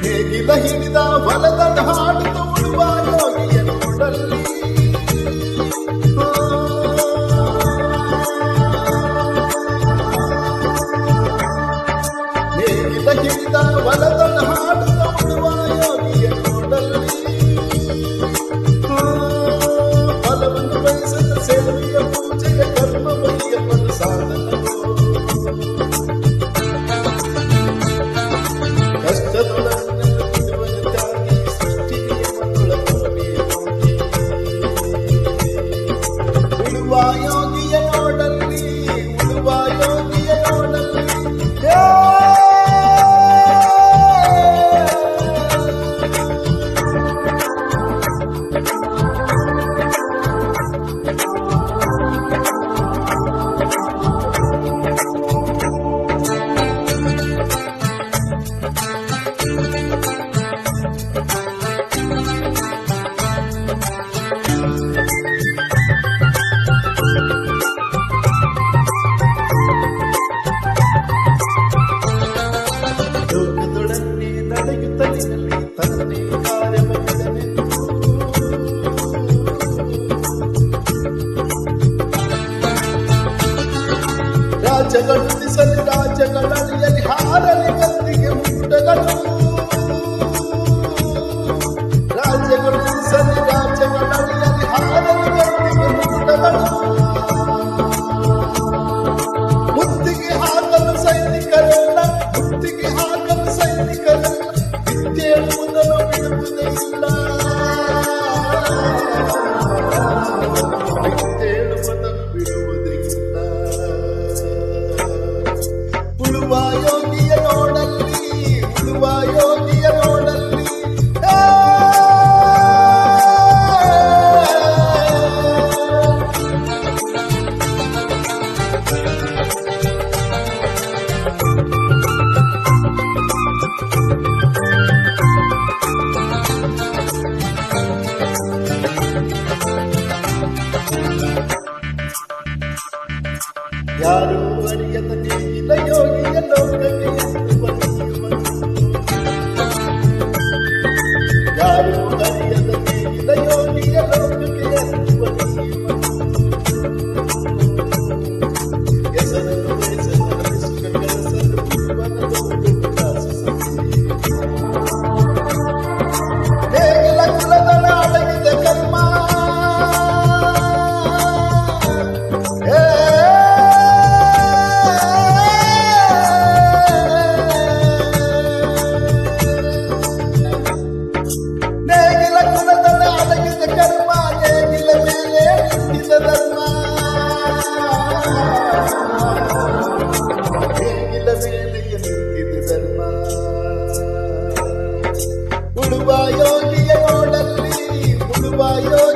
ನೇಗಿಲ ಹಿಡಿದ ಹೊಲದ ಹಾಡುತ್ತ ಉಳುವ ಯೋಗಿಯ ನೋಡಲ್ಲಿ ನೇಗಿಲ ಹಿಡಿದ ಹೊಲದ ಹಾಡುತ್ತ ಉಳುವ ಯೋಗಿಯ ನೋಡಲ್ಲಿ ಫಲವನ್ನು ಬಯಸದ ಸೇವೆಯ ಪೂಜೆಯ ಕರ್ಮ ಬಗೆಯ ಸಾಧನ ಯೋಗಿಯ ನೋಡಲ್ಲಿ ಉಳುವ ಯೋಗಿಯ ನೋಡಲ್ಲಿ ರಾಜಗಳು ಉಳಿಸಲಿ ರಾಜ್ಯಗಳಲ್ಲಿ ಹಾರಲಿ ಗದ್ದಿಗೆ ಊಟಗಳು ರಾಜ್ಯಗಳು ಉಳಿಸಲಿ ರಾಜ್ಯಗಳಲ್ಲಿ ಹಾರಲಿ ಗದ್ದಿಗೆ ಊಟಗಳು ಮುತ್ತಿಗೆ ಹಾಕಲು ಸೈನಿಕರಲ್ಲ ಮುತ್ತಿಗೆ ಹಾಕಲು ಸೈನಿಕರಲ್ಲ ವಿದ್ಯೆ ಎನ್ನುವುದನ್ನು ಬಿಡುವುದೇ ಇಲ್ಲ ವಿದ್ಯೆ ಎನ್ನುವುದನ್ನು ಬಿಡುವುದೇ ಇಲ್ಲ ಉಳುವ ಯೋಗಿಯ ನೋಡಲ್ಲಿ ಉಳುವ ಯೋಗಿಯ ನೋಡಲ್ಲಿ ಯಾರು ಅರಿಯದ ನೇಗಿಲ ಯೋಗಿಯ ಲೋಕಕ್ಕೆ ಯಾರು ಅರಿಯದ ನೇಗಿಲ ಯೋಗಿಯ ಲೋಕಕ್ಕೆ ಹೆಸರನ್ನು ಸುಖ ಕೆಲಸದ ನೇಗಿಲ ಕುಲದಳ ಅಡಗಿದ ಕರ್ಮ ಉಳುವ ಯೋಗಿಯ ನೋಡಲ್ಲಿ ಉಳುವ ಯೋಗಿ